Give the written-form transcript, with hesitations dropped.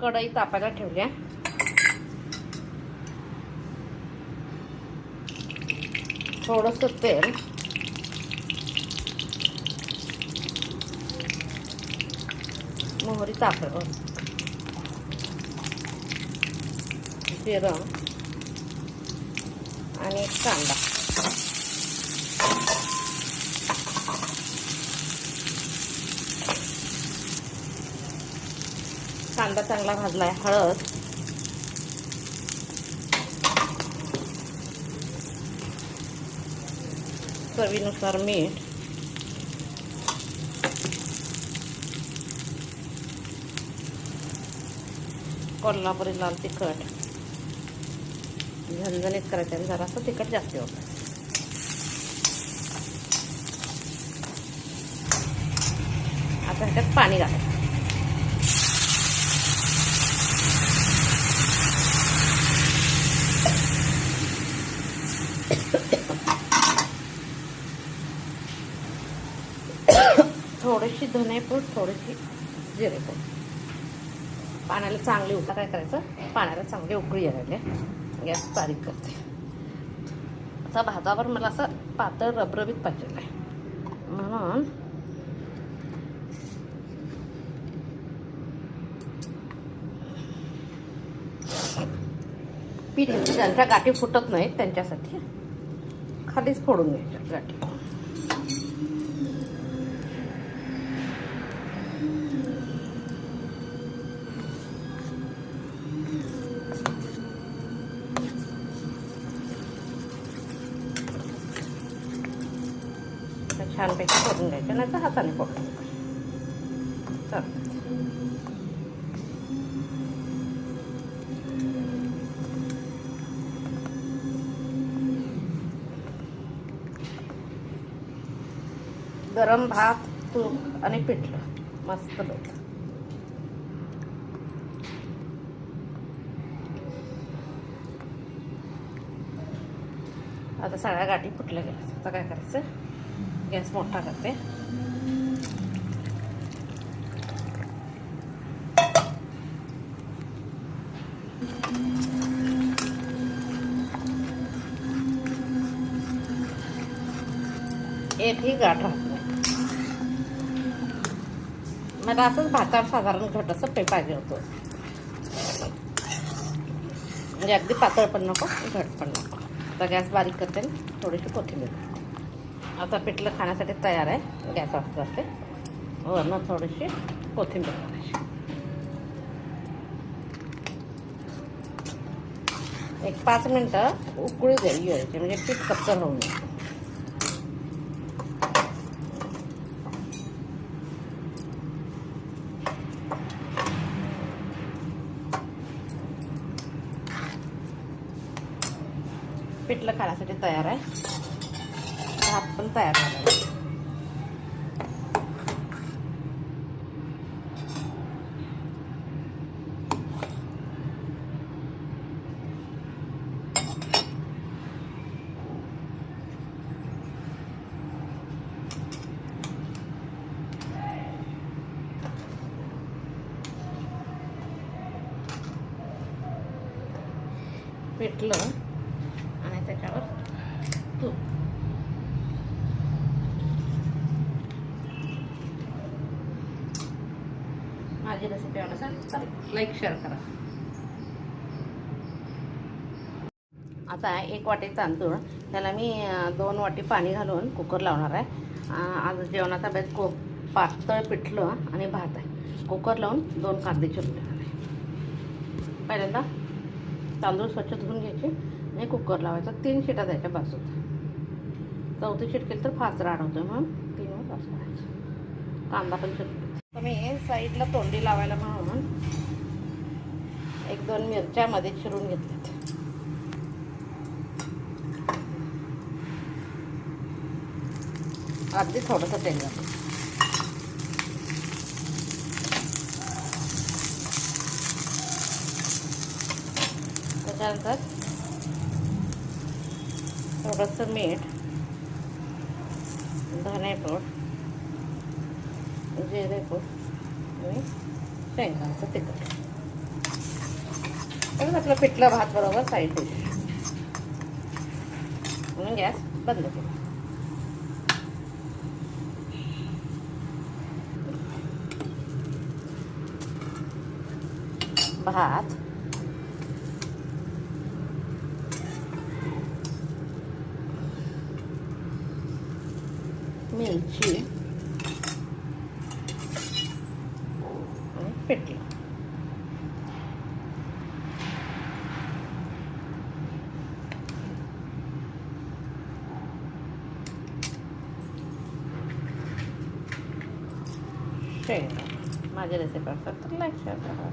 कढई तापायला ठेवल्या. थोडंसं तेल, मोहरी तापलं, जिरं आणि कांदा. कांदा चांगला भाजलाय. हळद, चवीनुसार मीठ, कोल्हापुरी लाल तिखट, झणझणीत करायचं आणि जरासं तिखट जास्त होतं. आता ह्याच्यात पाणी घालायचं. थोडीशी धनेपूड, थोडीशी जिरेपूड. पाण्याला चांगली उकळी. काय करायचं, पाण्याला चांगली उकळी यायला गॅस बारीक करते. आता भातावर मला असं पातळ रबरबीत पाहिजे आहे म्हणून पीठ ज्यांच्या गाठी फुटत नाहीत त्यांच्यासाठी खालीच फोडून घ्यायच्या गाठी. छानपैकी फोडून घ्यायचं, नाही तर हाताने फोडून चालतं. गरम भात, तूप आणि पिठलं मस्त होतं. आता सगळ्या गाठी फुटल्या गेल्या. आता काय करायचं, गॅस मोठा करते. एकही गाठ राहत नाही. मला असंच भातावर साधारण घट असं पाहिजे होतं, म्हणजे अगदी पातळ पण नको, घट पण नको. आता गॅस बारीक करते, थोडीशी कोथिंबीर. आता पिठलं खाण्यासाठी तयार आहे. गॅस ऑफ करते. वरनं थोडीशी कोथिंबीर करायची. एक 5 मिनटं उकळी द्यायची, म्हणजे पीठ कच्चं होऊ नये. पिठलं खाण्यासाठी तयार आहे. भात पण तयार झाला. पिठलं आणि त्याच्यावर तूप. माझी रेसिपी आवडल्यास लाईक शेअर करा. आता 1 वाटी तांदूळ, त्याला मी 2 वाटी पाणी घालून कुकर लावणार आहे. आज जेवणाचा बेत पातळ पिठलं आणि भात आहे. कुकर लावून 2 कांदे चिरून घेणार आहे. पहिल्यांदा तांदूळ स्वच्छ धुवून घ्यायचे आणि कुकर लावायचा. 3 शिट्या द्यायच्या बस होतं. 4थी शिट केली तर फास्ट राड होतं, म्हणून 3 वर बस करायचं. कांदा पण चिरून. तर मी साईडला तोंडी लावायला म्हणून 1-2 मिरच्या मध्ये चिरून घेतल्यात. अगदी थोडंसं तेल घालून. त्याच्यानंतर थोडंसं मीठ, धनेपूड, जिरेपूड आणि शेंगदाण्याचं तिखट. तर आपलं पिठलं भात बरोबर साईड डिश म्हणून गॅस बंद केला. भात, मिरची आणि पिठलं. शेंगा. माझ्या रेसिपी असतात तर लाईक शेअर करा.